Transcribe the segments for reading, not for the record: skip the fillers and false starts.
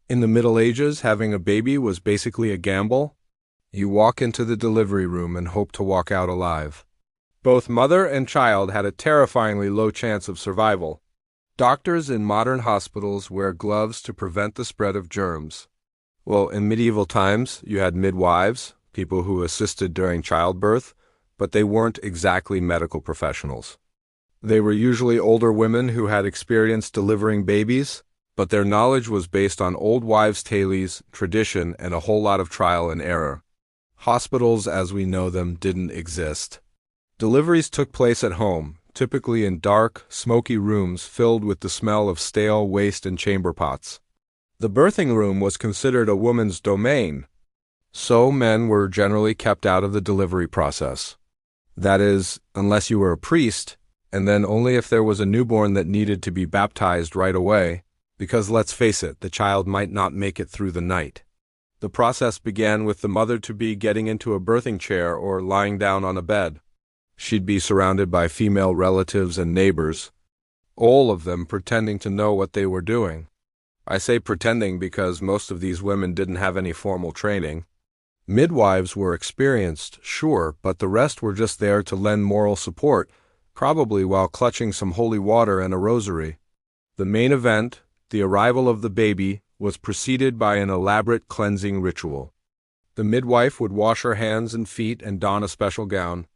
In the Middle Ages, having a baby was basically a gamble. You walk into the delivery room and hope to walk out alive. Both mother and child had a terrifyingly low chance of survival. Doctors in modern hospitals wear gloves to prevent the spread of germs. Well, in medieval times, you had midwives, people who assisted during childbirth, but they weren't exactly medical professionals. They were usually older women who had experience delivering babies, but their knowledge was based on old wives' tales, tradition, and a whole lot of trial and error. Hospitals, as we know them, didn't exist. Deliveries took place at home, typically in dark, smoky rooms filled with the smell of stale waste and chamber pots. The birthing room was considered a woman's domain, so men were generally kept out of the delivery process. That is, unless you were a priest, and then only if there was a newborn that needed to be baptized right away, because let's face it, the child might not make it through the night. The process began with the mother to be getting into a birthing chair or lying down on a bed. She'd be surrounded by female relatives and neighbors, all of them pretending to know what they were doing. I say pretending because most of these women didn't have any formal training. Midwives were experienced, sure, but the rest were just there to lend moral support, probably while clutching some holy water and a rosary. The main event, the arrival of the baby, was preceded by an elaborate cleansing ritual. The midwife would wash her hands and feet and don a special gown.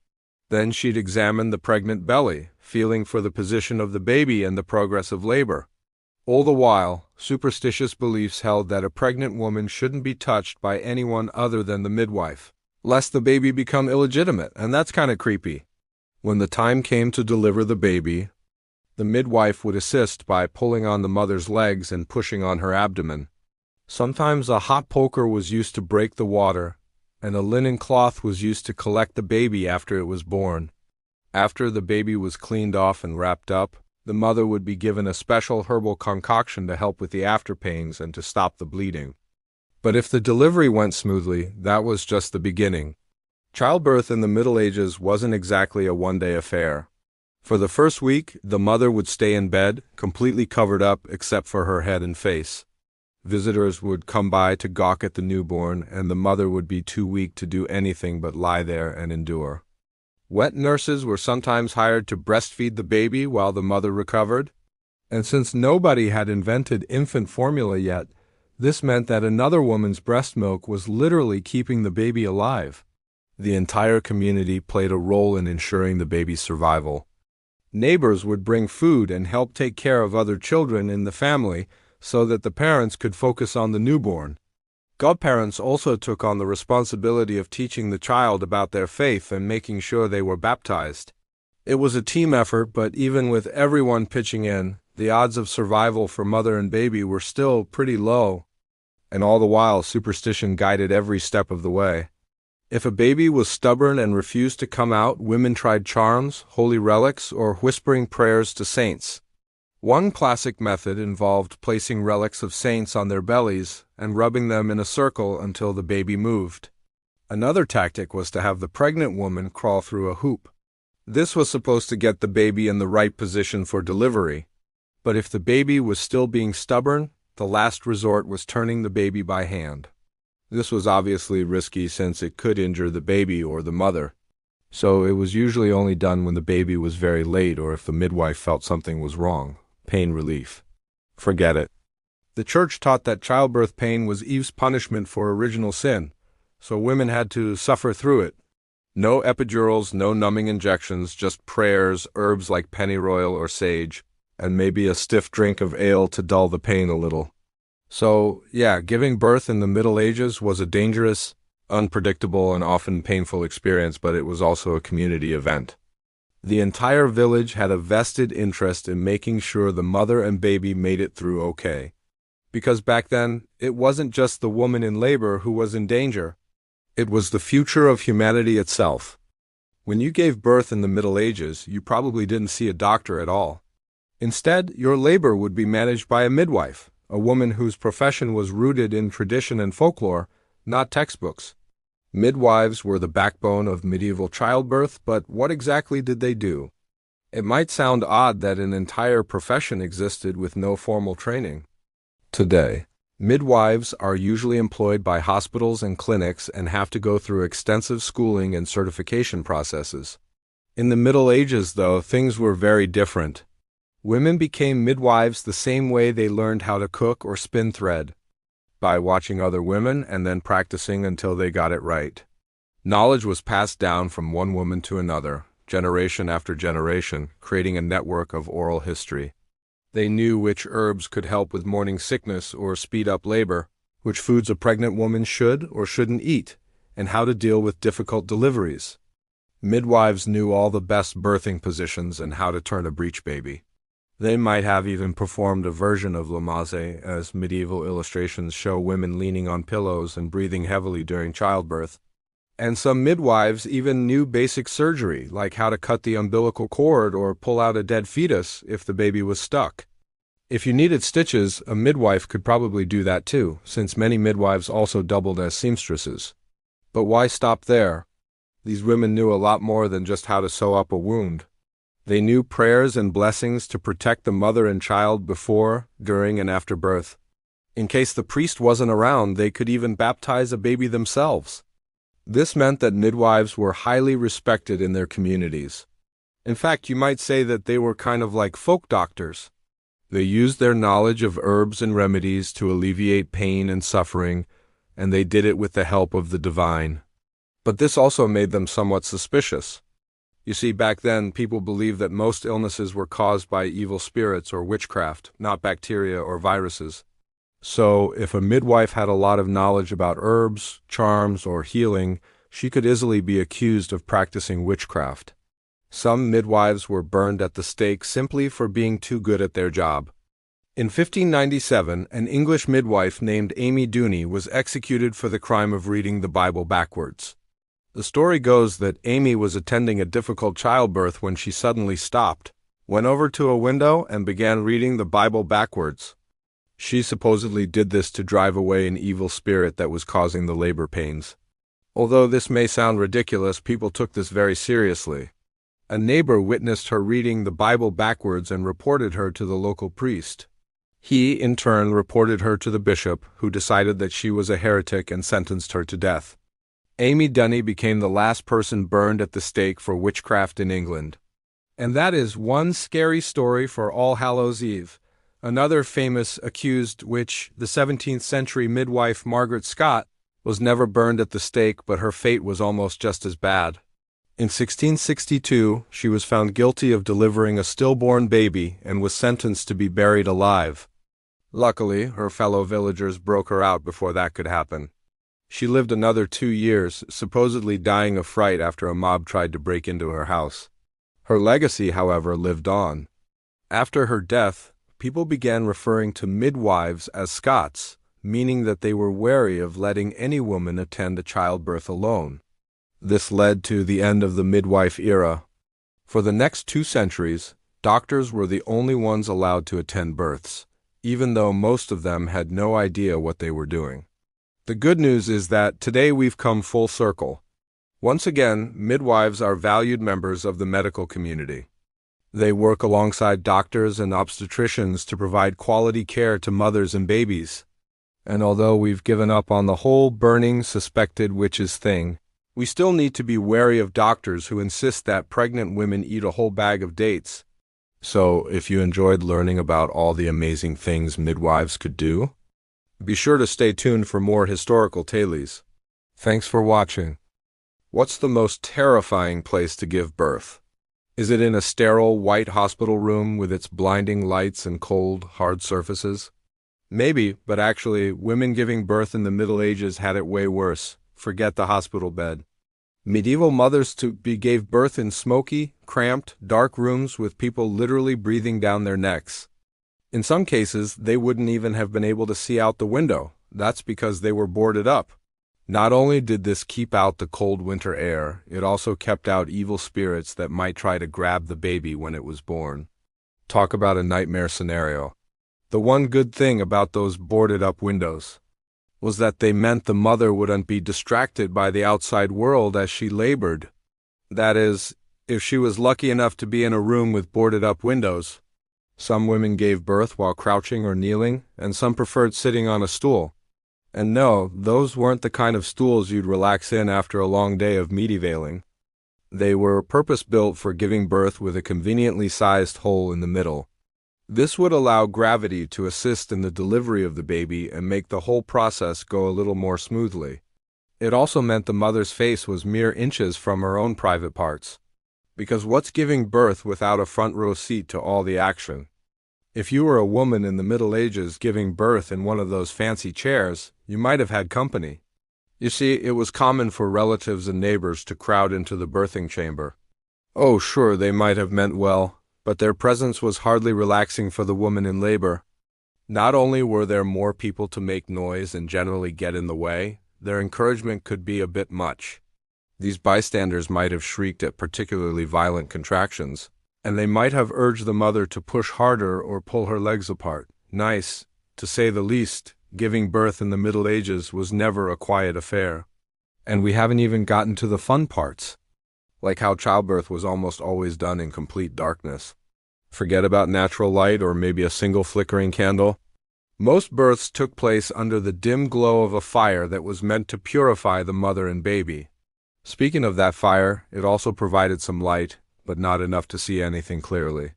Then she'd examine the pregnant belly, feeling for the position of the baby and the progress of labor. All the while, superstitious beliefs held that a pregnant woman shouldn't be touched by anyone other than the midwife, lest the baby become illegitimate, and that's kind of creepy. When the time came to deliver the baby, the midwife would assist by pulling on the mother's legs and pushing on her abdomen. Sometimes a hot poker was used to break the water, and a linen cloth was used to collect the baby after it was born. After the baby was cleaned off and wrapped up, the mother would be given a special herbal concoction to help with the afterpains and to stop the bleeding. But if the delivery went smoothly, that was just the beginning. Childbirth in the Middle Ages wasn't exactly a one-day affair. For the first week, the mother would stay in bed, completely covered up except for her head and face. Visitors would come by to gawk at the newborn, and the mother would be too weak to do anything but lie there and endure. Wet nurses were sometimes hired to breastfeed the baby while the mother recovered. And since nobody had invented infant formula yet, this meant that another woman's breast milk was literally keeping the baby alive. The entire community played a role in ensuring the baby's survival. Neighbors would bring food and help take care of other children in the family so that the parents could focus on the newborn. Godparents also took on the responsibility of teaching the child about their faith and making sure they were baptized. It was a team effort, but even with everyone pitching in, the odds of survival for mother and baby were still pretty low. And all the while, superstition guided every step of the way. If a baby was stubborn and refused to come out, women tried charms, holy relics, or whispering prayers to saints. One classic method involved placing relics of saints on their bellies and rubbing them in a circle until the baby moved. Another tactic was to have the pregnant woman crawl through a hoop. This was supposed to get the baby in the right position for delivery. But if the baby was still being stubborn, the last resort was turning the baby by hand. This was obviously risky since it could injure the baby or the mother. So it was usually only done when the baby was very late or if the midwife felt something was wrong. Pain relief. Forget it. The church taught that childbirth pain was Eve's punishment for original sin, so women had to suffer through it. No epidurals, no numbing injections, just prayers, herbs like pennyroyal or sage, and maybe a stiff drink of ale to dull the pain a little. So, yeah, giving birth in the Middle Ages was a dangerous, unpredictable, and often painful experience, but it was also a community event. The entire village had a vested interest in making sure the mother and baby made it through okay. Because back then, it wasn't just the woman in labor who was in danger. It was the future of humanity itself. When you gave birth in the Middle Ages, you probably didn't see a doctor at all. Instead, your labor would be managed by a midwife, a woman whose profession was rooted in tradition and folklore, not textbooks. Midwives were the backbone of medieval childbirth, but what exactly did they do? It might sound odd that an entire profession existed with no formal training. Today, Midwives are usually employed by hospitals and clinics and have to go through extensive schooling and certification processes. In the Middle Ages, though, things were very different. Women became midwives the same way they learned how to cook or spin thread, by watching other women and then practicing until they got it right. Knowledge was passed down from one woman to another, generation after generation, creating a network of oral history. They knew which herbs could help with morning sickness or speed up labor, which foods a pregnant woman should or shouldn't eat, and how to deal with difficult deliveries. Midwives knew all the best birthing positions and how to turn a breech baby. They might have even performed a version of Lamaze, as medieval illustrations show women leaning on pillows and breathing heavily during childbirth. And some midwives even knew basic surgery, like how to cut the umbilical cord or pull out a dead fetus if the baby was stuck. If you needed stitches, a midwife could probably do that too, since many midwives also doubled as seamstresses. But why stop there? These women knew a lot more than just how to sew up a wound. They knew prayers and blessings to protect the mother and child before, during, and after birth. In case the priest wasn't around, they could even baptize a baby themselves. This meant that midwives were highly respected in their communities. In fact, you might say that they were kind of like folk doctors. They used their knowledge of herbs and remedies to alleviate pain and suffering, and they did it with the help of the divine. But this also made them somewhat suspicious. You see, back then, people believed that most illnesses were caused by evil spirits or witchcraft, not bacteria or viruses. So, if a midwife had a lot of knowledge about herbs, charms, or healing, she could easily be accused of practicing witchcraft. Some midwives were burned at the stake simply for being too good at their job. In 1597, an English midwife named Amy Duny was executed for the crime of reading the Bible backwards. The story goes that Amy was attending a difficult childbirth when she suddenly stopped, went over to a window, and began reading the Bible backwards. She supposedly did this to drive away an evil spirit that was causing the labor pains. Although this may sound ridiculous, people took this very seriously. A neighbor witnessed her reading the Bible backwards and reported her to the local priest. He, in turn, reported her to the bishop, who decided that she was a heretic and sentenced her to death. Amy Duny became the last person burned at the stake for witchcraft in England. And that is one scary story for All Hallows Eve. Another famous accused witch, the 17th century midwife Margaret Scott, was never burned at the stake, but her fate was almost just as bad. In 1662, she was found guilty of delivering a stillborn baby and was sentenced to be buried alive. Luckily, her fellow villagers broke her out before that could happen. She lived another 2 years, supposedly dying of fright after a mob tried to break into her house. Her legacy, however, lived on. After her death, people began referring to midwives as Scots, meaning that they were wary of letting any woman attend a childbirth alone. This led to the end of the midwife era. For the next 2 centuries, doctors were the only ones allowed to attend births, even though most of them had no idea what they were doing. The good news is that today we've come full circle. Once again, midwives are valued members of the medical community. They work alongside doctors and obstetricians to provide quality care to mothers and babies. And although we've given up on the whole burning suspected witches thing, we still need to be wary of doctors who insist that pregnant women eat a whole bag of dates. So, if you enjoyed learning about all the amazing things midwives could do, be sure to stay tuned for more historical tales. Thanks for watching. What's the most terrifying place to give birth? Is it in a sterile, white hospital room with its blinding lights and cold, hard surfaces? Maybe, but actually, women giving birth in the Middle Ages had it way worse. Forget the hospital bed. Medieval mothers-to-be gave birth in smoky, cramped, dark rooms with people literally breathing down their necks. In some cases, they wouldn't even have been able to see out the window. That's because they were boarded up. Not only did this keep out the cold winter air, it also kept out evil spirits that might try to grab the baby when it was born. Talk about a nightmare scenario. The one good thing about those boarded-up windows was that they meant the mother wouldn't be distracted by the outside world as she labored. That is, if she was lucky enough to be in a room with boarded-up windows. Some women gave birth while crouching or kneeling, and some preferred sitting on a stool. And no, those weren't the kind of stools you'd relax in after a long day of medievaling. They were purpose-built for giving birth with a conveniently sized hole in the middle. This would allow gravity to assist in the delivery of the baby and make the whole process go a little more smoothly. It also meant the mother's face was mere inches from her own private parts. Because what's giving birth without a front row seat to all the action? If you were a woman in the Middle Ages giving birth in one of those fancy chairs, you might have had company. You see, it was common for relatives and neighbors to crowd into the birthing chamber. Oh, sure, they might have meant well, but their presence was hardly relaxing for the woman in labor. Not only were there more people to make noise and generally get in the way, their encouragement could be a bit much. These bystanders might have shrieked at particularly violent contractions, and they might have urged the mother to push harder or pull her legs apart. Nice, to say the least. Giving birth in the Middle Ages was never a quiet affair. And we haven't even gotten to the fun parts, like how childbirth was almost always done in complete darkness. Forget about natural light or maybe a single flickering candle. Most births took place under the dim glow of a fire that was meant to purify the mother and baby. Speaking of that fire, it also provided some light, but not enough to see anything clearly.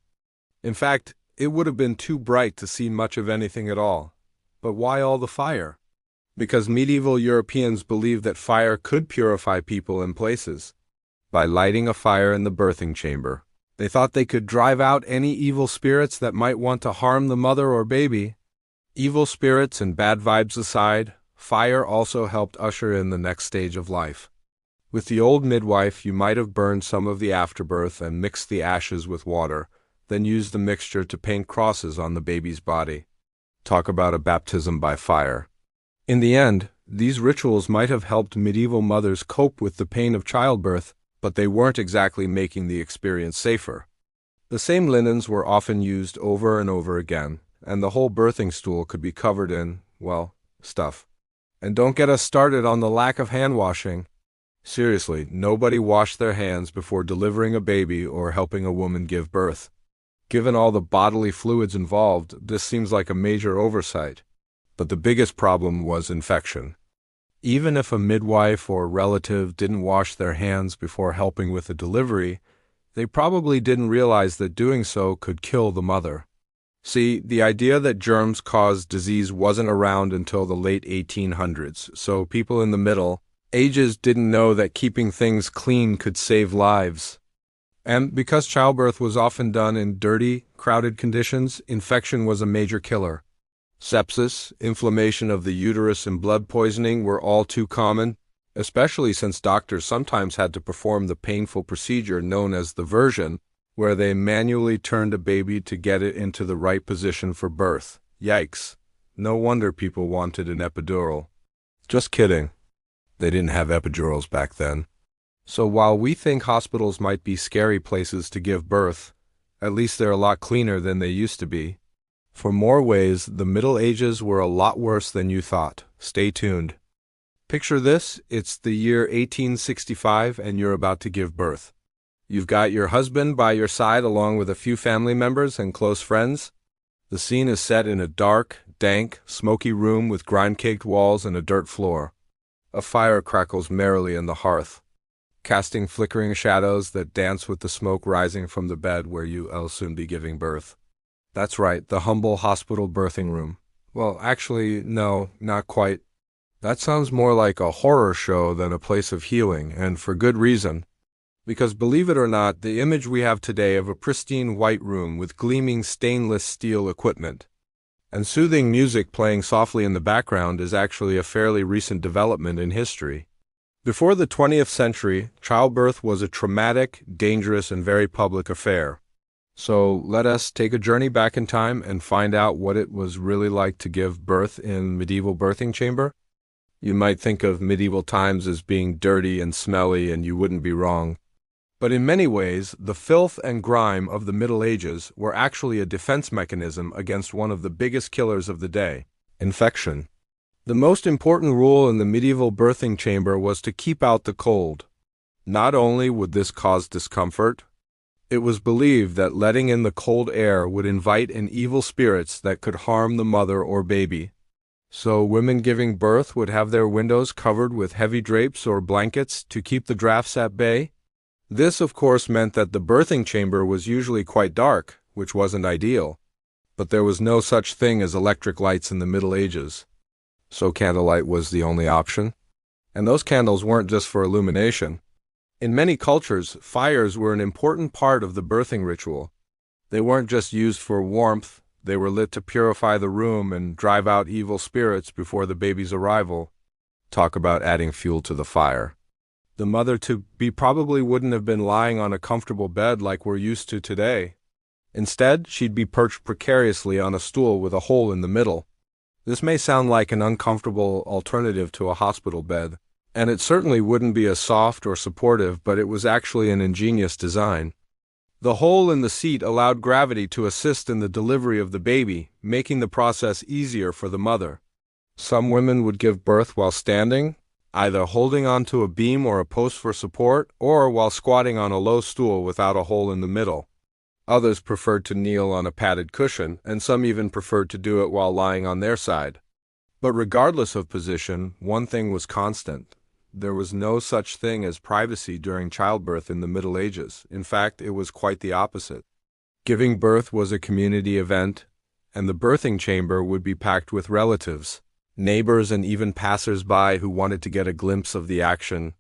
In fact, it would have been too bright to see much of anything at all. But why all the fire? Because medieval Europeans believed that fire could purify people in places. By lighting a fire in the birthing chamber, they thought they could drive out any evil spirits that might want to harm the mother or baby. Evil spirits and bad vibes aside, fire also helped usher in the next stage of life. With the old midwife, you might have burned some of the afterbirth and mixed the ashes with water, then used the mixture to paint crosses on the baby's body. Talk about a baptism by fire. In the end, these rituals might have helped medieval mothers cope with the pain of childbirth, but they weren't exactly making the experience safer. The same linens were often used over and over again, and the whole birthing stool could be covered in, well, stuff. And don't get us started on the lack of hand washing. Seriously, nobody washed their hands before delivering a baby or helping a woman give birth. Given all the bodily fluids involved, this seems like a major oversight. But the biggest problem was infection. Even if a midwife or relative didn't wash their hands before helping with the delivery, they probably didn't realize that doing so could kill the mother. See, the idea that germs caused disease wasn't around until the late 1800s, so people in the Middle Ages didn't know that keeping things clean could save lives. And because childbirth was often done in dirty, crowded conditions, infection was a major killer. Sepsis, inflammation of the uterus, and blood poisoning were all too common, especially since doctors sometimes had to perform the painful procedure known as the version, where they manually turned a baby to get it into the right position for birth. Yikes. No wonder people wanted an epidural. Just kidding. They didn't have epidurals back then. So while we think hospitals might be scary places to give birth, at least they're a lot cleaner than they used to be. For more ways, the Middle Ages were a lot worse than you thought. Stay tuned. Picture this, it's the year 1865 and you're about to give birth. You've got your husband by your side along with a few family members and close friends. The scene is set in a dark, dank, smoky room with grime-caked walls and a dirt floor. A fire crackles merrily in the hearth, casting flickering shadows that dance with the smoke rising from the bed where you'll soon be giving birth. That's right, the humble hospital birthing room. Well, actually, no, not quite. That sounds more like a horror show than a place of healing, and for good reason. Because believe it or not, the image we have today of a pristine white room with gleaming stainless steel equipment and soothing music playing softly in the background is actually a fairly recent development in history. Before the 20th century, childbirth was a traumatic, dangerous, and very public affair. So let us take a journey back in time and find out what it was really like to give birth in medieval birthing chamber. You might think of medieval times as being dirty and smelly, and you wouldn't be wrong. But in many ways, the filth and grime of the Middle Ages were actually a defense mechanism against one of the biggest killers of the day, infection. The most important rule in the medieval birthing chamber was to keep out the cold. Not only would this cause discomfort, It was believed that letting in the cold air would invite in evil spirits that could harm the mother or baby. So women giving birth would have their windows covered with heavy drapes or blankets to keep the drafts at bay. This, of course, meant that the birthing chamber was usually quite dark, which wasn't ideal. But there was no such thing as electric lights in the Middle Ages. So candlelight was the only option. And those candles weren't just for illumination. In many cultures, fires were an important part of the birthing ritual. They weren't just used for warmth, they were lit to purify the room and drive out evil spirits before the baby's arrival. Talk about adding fuel to the fire. The mother-to-be probably wouldn't have been lying on a comfortable bed like we're used to today. Instead, she'd be perched precariously on a stool with a hole in the middle. This may sound like an uncomfortable alternative to a hospital bed, and it certainly wouldn't be as soft or supportive, but it was actually an ingenious design. The hole in the seat allowed gravity to assist in the delivery of the baby, making the process easier for the mother. Some women would give birth while standing, either holding onto a beam or a post for support, or while squatting on a low stool without a hole in the middle. Others preferred to kneel on a padded cushion, and some even preferred to do it while lying on their side. But regardless of position, one thing was constant. There was no such thing as privacy during childbirth in the Middle Ages. In fact, it was quite the opposite. Giving birth was a community event, and the birthing chamber would be packed with relatives, neighbors, and even passers-by who wanted to get a glimpse of the action.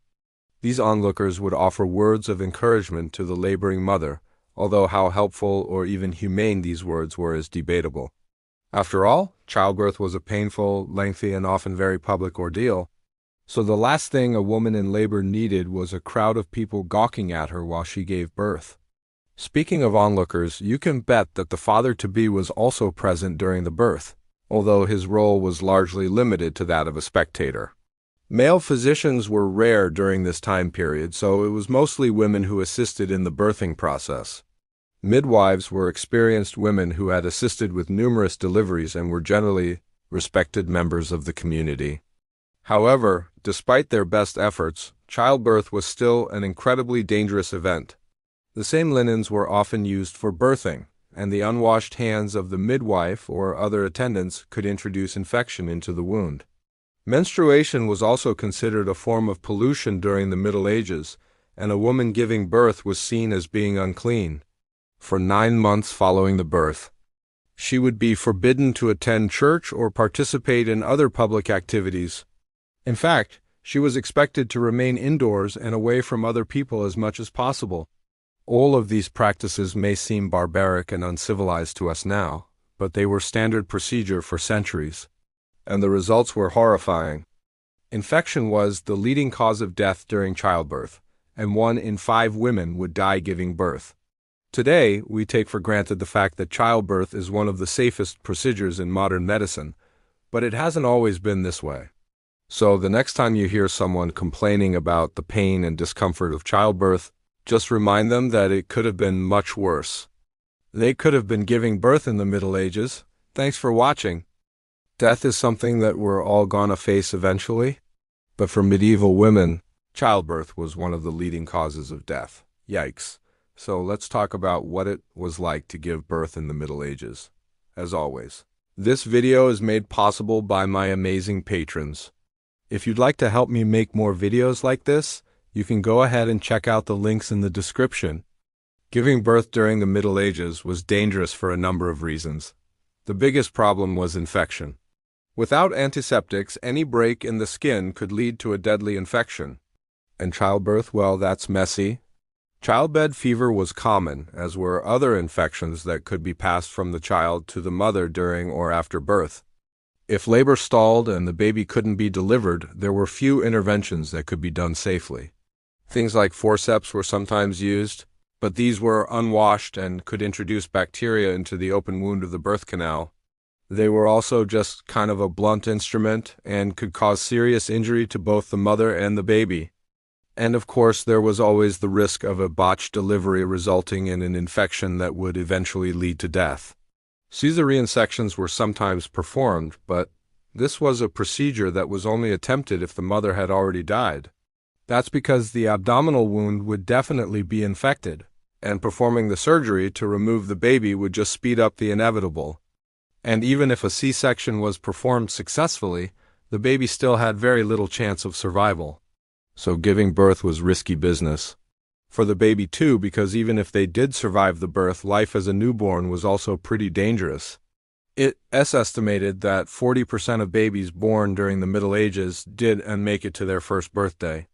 These onlookers would offer words of encouragement to the laboring mother, although how helpful or even humane these words were is debatable. After all, childbirth was a painful, lengthy, and often very public ordeal. So the last thing a woman in labor needed was a crowd of people gawking at her while she gave birth. Speaking of onlookers, you can bet that the father-to-be was also present during the birth, although his role was largely limited to that of a spectator. Male physicians were rare during this time period, so it was mostly women who assisted in the birthing process. Midwives were experienced women who had assisted with numerous deliveries and were generally respected members of the community. However, despite their best efforts, childbirth was still an incredibly dangerous event. The same linens were often used for birthing, and the unwashed hands of the midwife or other attendants could introduce infection into the wound. Menstruation was also considered a form of pollution during the Middle Ages, and a woman giving birth was seen as being unclean. For 9 months following the birth, she would be forbidden to attend church or participate in other public activities. In fact, she was expected to remain indoors and away from other people as much as possible. All of these practices may seem barbaric and uncivilized to us now, but they were standard procedure for centuries, and the results were horrifying. Infection was the leading cause of death during childbirth, and 1 in 5 women would die giving birth. Today, we take for granted the fact that childbirth is one of the safest procedures in modern medicine, but it hasn't always been this way. So the next time you hear someone complaining about the pain and discomfort of childbirth, just remind them that it could have been much worse. They could have been giving birth in the Middle Ages. Thanks for watching. Death is something that we're all gonna face eventually, but for medieval women, childbirth was one of the leading causes of death. Yikes. So let's talk about what it was like to give birth in the Middle Ages. As always, this video is made possible by my amazing patrons. If you'd like to help me make more videos like this, you can go ahead and check out the links in the description. Giving birth during the Middle Ages was dangerous for a number of reasons. The biggest problem was infection. Without antiseptics, any break in the skin could lead to a deadly infection. And childbirth, well, that's messy. Childbed fever was common, as were other infections that could be passed from the child to the mother during or after birth. If labor stalled and the baby couldn't be delivered, there were few interventions that could be done safely. Things like forceps were sometimes used, but these were unwashed and could introduce bacteria into the open wound of the birth canal. They were also just kind of a blunt instrument and could cause serious injury to both the mother and the baby. And of course, there was always the risk of a botched delivery resulting in an infection that would eventually lead to death. Caesarean sections were sometimes performed, but this was a procedure that was only attempted if the mother had already died. That's because the abdominal wound would definitely be infected, and performing the surgery to remove the baby would just speed up the inevitable. And even if a C-section was performed successfully, the baby still had very little chance of survival. So giving birth was risky business. For the baby too, because even if they did survive the birth, life as a newborn was also pretty dangerous. It's estimated that 40% of babies born during the Middle Ages didn't make it to their first birthday.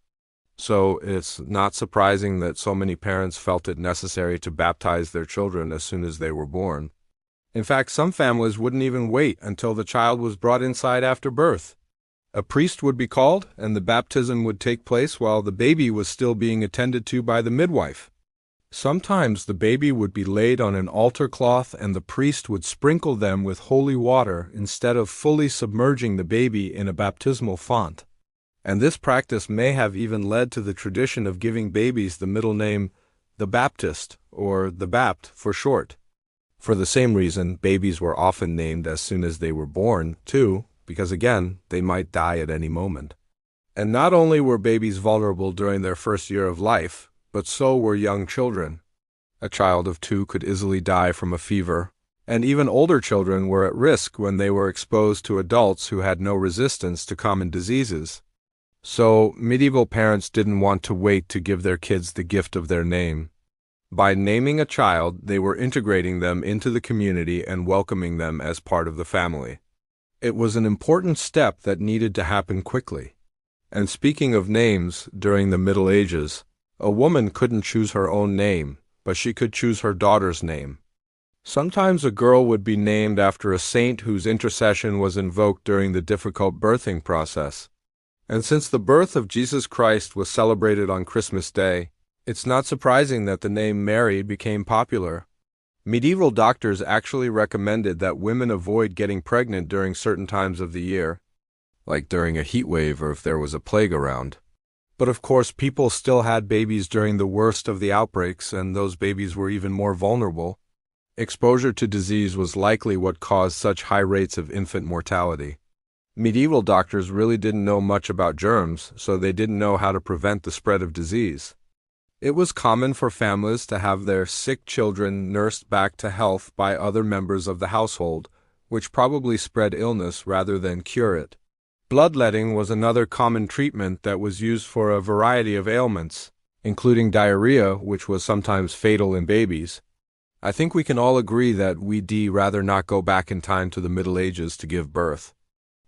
So it's not surprising that so many parents felt it necessary to baptize their children as soon as they were born. In fact, some families wouldn't even wait until the child was brought inside after birth. A priest would be called, and the baptism would take place while the baby was still being attended to by the midwife. Sometimes the baby would be laid on an altar cloth and the priest would sprinkle them with holy water instead of fully submerging the baby in a baptismal font. And this practice may have even led to the tradition of giving babies the middle name the Baptist, or the Bapt for short. For the same reason, babies were often named as soon as they were born, too, because again, they might die at any moment. And not only were babies vulnerable during their first year of life, but so were young children. A child of 2 could easily die from a fever, and even older children were at risk when they were exposed to adults who had no resistance to common diseases. So, medieval parents didn't want to wait to give their kids the gift of their name. By naming a child, they were integrating them into the community and welcoming them as part of the family. It was an important step that needed to happen quickly. And speaking of names, during the Middle Ages, a woman couldn't choose her own name, but she could choose her daughter's name. Sometimes a girl would be named after a saint whose intercession was invoked during the difficult birthing process. And since the birth of Jesus Christ was celebrated on Christmas Day, it's not surprising that the name Mary became popular. Medieval doctors actually recommended that women avoid getting pregnant during certain times of the year, like during a heat wave or if there was a plague around. But of course, people still had babies during the worst of the outbreaks, and those babies were even more vulnerable. Exposure to disease was likely what caused such high rates of infant mortality. Medieval doctors really didn't know much about germs, so they didn't know how to prevent the spread of disease. It was common for families to have their sick children nursed back to health by other members of the household, which probably spread illness rather than cure it. Bloodletting was another common treatment that was used for a variety of ailments, including diarrhea, which was sometimes fatal in babies. I think we can all agree that we'd rather not go back in time to the Middle Ages to give birth.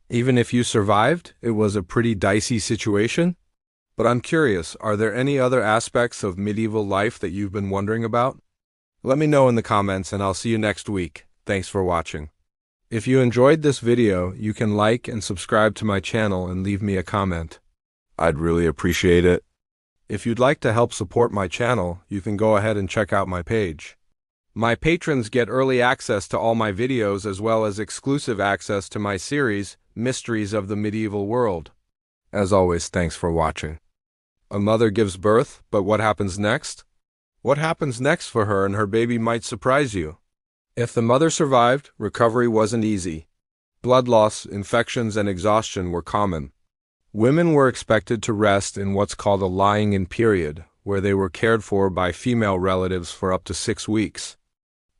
Even if you survived, it was a pretty dicey situation. But I'm curious, are there any other aspects of medieval life that you've been wondering about? Let me know in the comments, and I'll see you next week. Thanks for watching. If you enjoyed this video, you can like and subscribe to my channel and leave me a comment. I'd really appreciate it. If you'd like to help support my channel, you can go ahead and check out my page. My patrons get early access to all my videos as well as exclusive access to my series, Mysteries of the Medieval World. As always, thanks for watching. A mother gives birth, but what happens next? What happens next for her and her baby might surprise you. If the mother survived, recovery wasn't easy. Blood loss, infections, and exhaustion were common. Women were expected to rest in what's called a lying-in period, where they were cared for by female relatives for up to 6 weeks.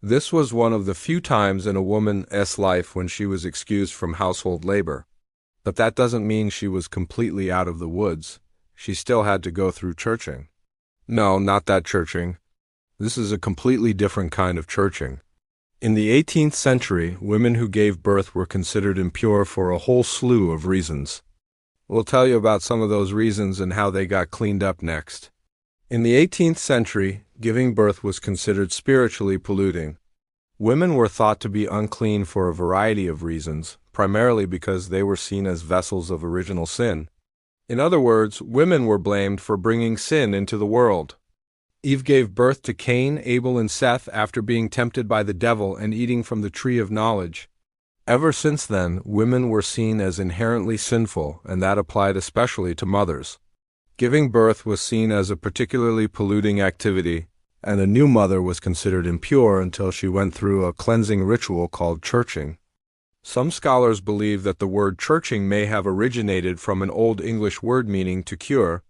This was one of the few times in a woman's life when she was excused from household labor. But that doesn't mean she was completely out of the woods. She still had to go through churching. No, not that churching. This is a completely different kind of churching. In the 18th century, women who gave birth were considered impure for a whole slew of reasons. We'll tell you about some of those reasons and how they got cleaned up next. In the 18th century, giving birth was considered spiritually polluting. Women were thought to be unclean for a variety of reasons, primarily because they were seen as vessels of original sin. In other words, women were blamed for bringing sin into the world. Eve gave birth to Cain, Abel, and Seth after being tempted by the devil and eating from the tree of knowledge. Ever since then, women were seen as inherently sinful, and that applied especially to mothers. Giving birth was seen as a particularly polluting activity, and a new mother was considered impure until she went through a cleansing ritual called churching. Some scholars believe that the word churching may have originated from an Old English word meaning to cure.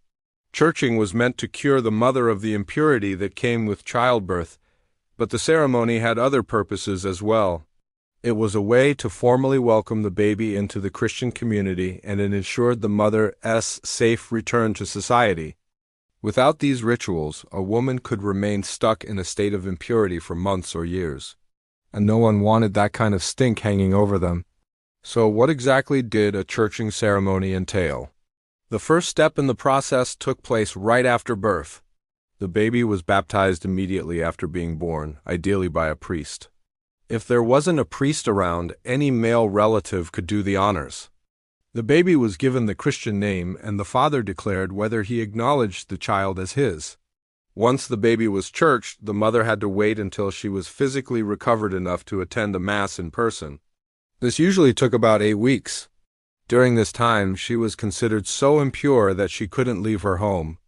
Churching was meant to cure the mother of the impurity that came with childbirth, but the ceremony had other purposes as well. It was a way to formally welcome the baby into the Christian community, and it ensured the mother's safe return to society. Without these rituals, a woman could remain stuck in a state of impurity for months or years, and no one wanted that kind of stink hanging over them. So what exactly did a churching ceremony entail? The first step in the process took place right after birth. The baby was baptized immediately after being born, ideally by a priest. If there wasn't a priest around, any male relative could do the honors. The baby was given the Christian name, and the father declared whether he acknowledged the child as his. Once the baby was churched, the mother had to wait until she was physically recovered enough to attend a mass in person. This usually took about 8 weeks. During this time, she was considered so impure that she couldn't leave her home.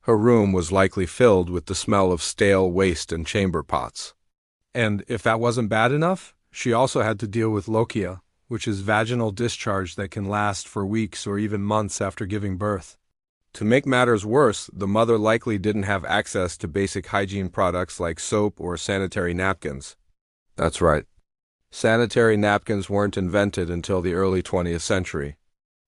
Her room was likely filled with the smell of stale waste and chamber pots. And if that wasn't bad enough, she also had to deal with lochia, which is vaginal discharge that can last for weeks or even months after giving birth. To make matters worse, the mother likely didn't have access to basic hygiene products like soap or sanitary napkins. That's right. Sanitary napkins weren't invented until the early 20th century.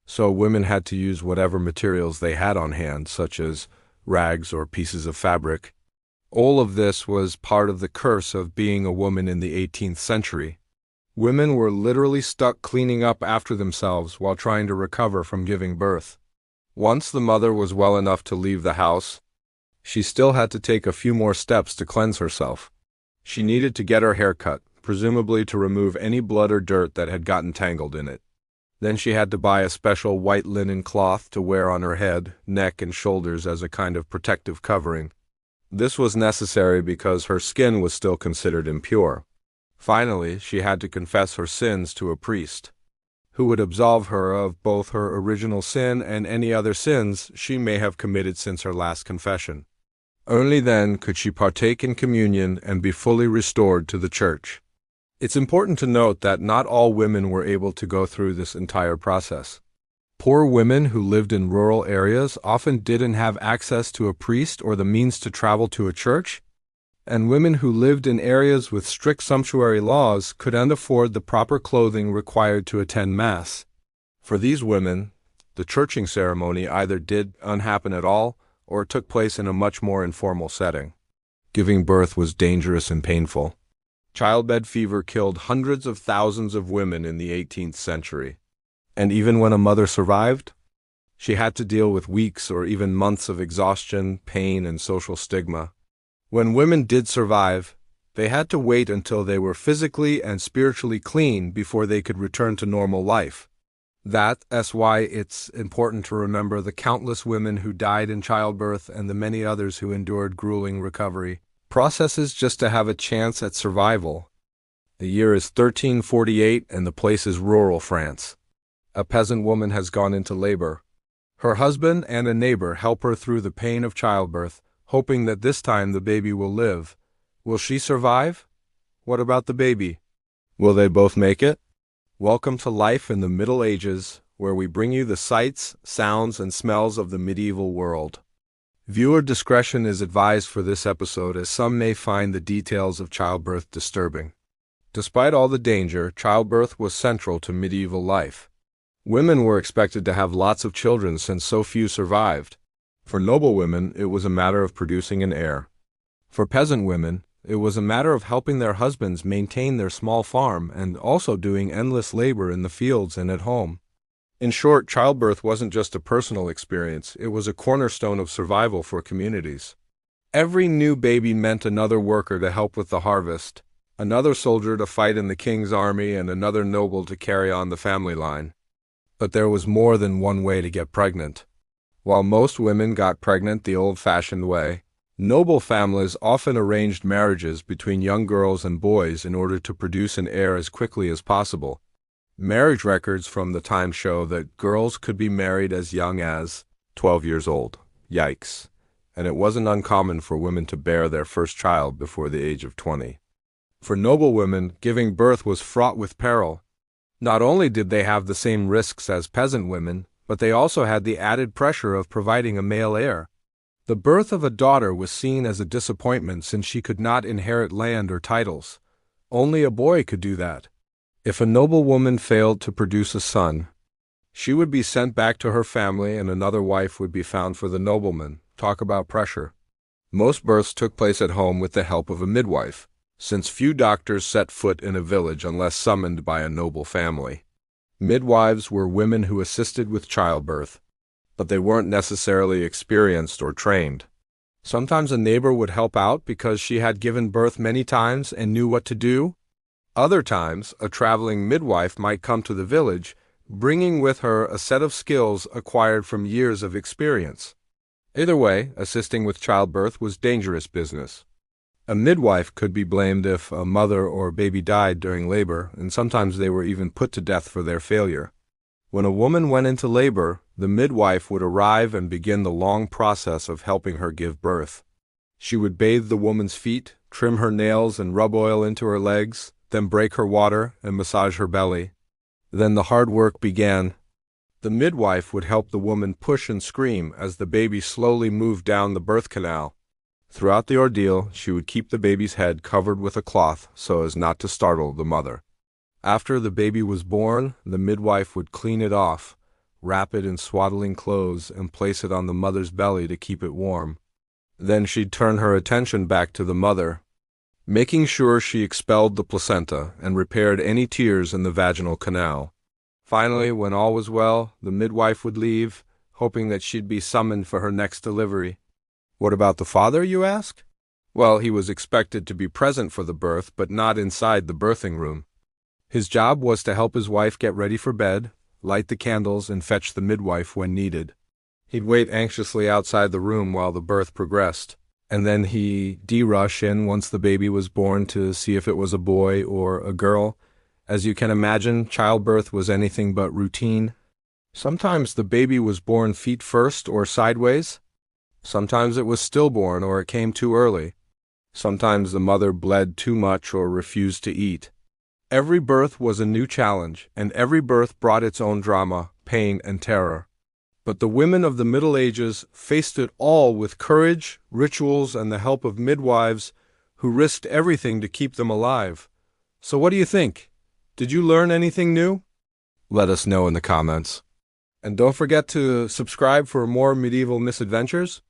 So women had to use whatever materials they had on hand, such as rags or pieces of fabric. All of this was part of the curse of being a woman in the 18th century. Women were literally stuck cleaning up after themselves while trying to recover from giving birth. Once the mother was well enough to leave the house, she still had to take a few more steps to cleanse herself. She needed to get her hair cut, presumably to remove any blood or dirt that had gotten tangled in it. Then she had to buy a special white linen cloth to wear on her head, neck, and shoulders as a kind of protective covering. This was necessary because her skin was still considered impure. Finally, she had to confess her sins to a priest, who would absolve her of both her original sin and any other sins she may have committed since her last confession. Only then could she partake in communion and be fully restored to the church. It's important to note that not all women were able to go through this entire process. Poor women who lived in rural areas often didn't have access to a priest or the means to travel to a church, and women who lived in areas with strict sumptuary laws couldn't afford the proper clothing required to attend Mass. For these women, the churching ceremony either didn't happen at all or took place in a much more informal setting. Giving birth was dangerous and painful. Childbed fever killed hundreds of thousands of women in the 18th century. And even when a mother survived, she had to deal with weeks or even months of exhaustion, pain, and social stigma. When women did survive, they had to wait until they were physically and spiritually clean before they could return to normal life. That's why it's important to remember the countless women who died in childbirth and the many others who endured grueling recovery processes just to have a chance at survival. The year is 1348 and the place is rural France. A peasant woman has gone into labor. Her husband and a neighbor help her through the pain of childbirth, hoping that this time the baby will live. Will she survive? What about the baby? Will they both make it? Welcome to life in the Middle Ages, where we bring you the sights, sounds, and smells of the medieval world. Viewer discretion is advised for this episode, as some may find the details of childbirth disturbing. Despite all the danger, childbirth was central to medieval life. Women were expected to have lots of children since so few survived. For noble women, it was a matter of producing an heir. For peasant women, it was a matter of helping their husbands maintain their small farm and also doing endless labor in the fields and at home. In short, childbirth wasn't just a personal experience, it was a cornerstone of survival for communities. Every new baby meant another worker to help with the harvest, another soldier to fight in the king's army, and another noble to carry on the family line. But there was more than one way to get pregnant. While most women got pregnant the old-fashioned way, noble families often arranged marriages between young girls and boys in order to produce an heir as quickly as possible. Marriage records from the time show that girls could be married as young as 12 years old. Yikes. And it wasn't uncommon for women to bear their first child before the age of 20. For noble women, giving birth was fraught with peril. Not only did they have the same risks as peasant women, but they also had the added pressure of providing a male heir. The birth of a daughter was seen as a disappointment since she could not inherit land or titles. Only a boy could do that. If a noblewoman failed to produce a son, she would be sent back to her family and another wife would be found for the nobleman. Talk about pressure. Most births took place at home with the help of a midwife, since few doctors set foot in a village unless summoned by a noble family. Midwives were women who assisted with childbirth, but they weren't necessarily experienced or trained. Sometimes a neighbor would help out because she had given birth many times and knew what to do. Other times, a traveling midwife might come to the village, bringing with her a set of skills acquired from years of experience. Either way, assisting with childbirth was dangerous business. A midwife could be blamed if a mother or baby died during labor, and sometimes they were even put to death for their failure. When a woman went into labor, the midwife would arrive and begin the long process of helping her give birth. She would bathe the woman's feet, trim her nails and rub oil into her legs, then break her water and massage her belly. Then the hard work began. The midwife would help the woman push and scream as the baby slowly moved down the birth canal. Throughout the ordeal, she would keep the baby's head covered with a cloth so as not to startle the mother. After the baby was born, the midwife would clean it off, wrap it in swaddling clothes, and place it on the mother's belly to keep it warm. Then she'd turn her attention back to the mother, making sure she expelled the placenta and repaired any tears in the vaginal canal. Finally, when all was well, the midwife would leave, hoping that she'd be summoned for her next delivery. What about the father, you ask? Well, he was expected to be present for the birth, but not inside the birthing room. His job was to help his wife get ready for bed, light the candles, and fetch the midwife when needed. He'd wait anxiously outside the room while the birth progressed, and then he'd rush in once the baby was born to see if it was a boy or a girl. As you can imagine, childbirth was anything but routine. Sometimes the baby was born feet first or sideways. Sometimes it was stillborn or it came too early. Sometimes the mother bled too much or refused to eat. Every birth was a new challenge, and every birth brought its own drama, pain, and terror. But the women of the Middle Ages faced it all with courage, rituals, and the help of midwives who risked everything to keep them alive. So what do you think? Did you learn anything new? Let us know in the comments. And don't forget to subscribe for more medieval misadventures.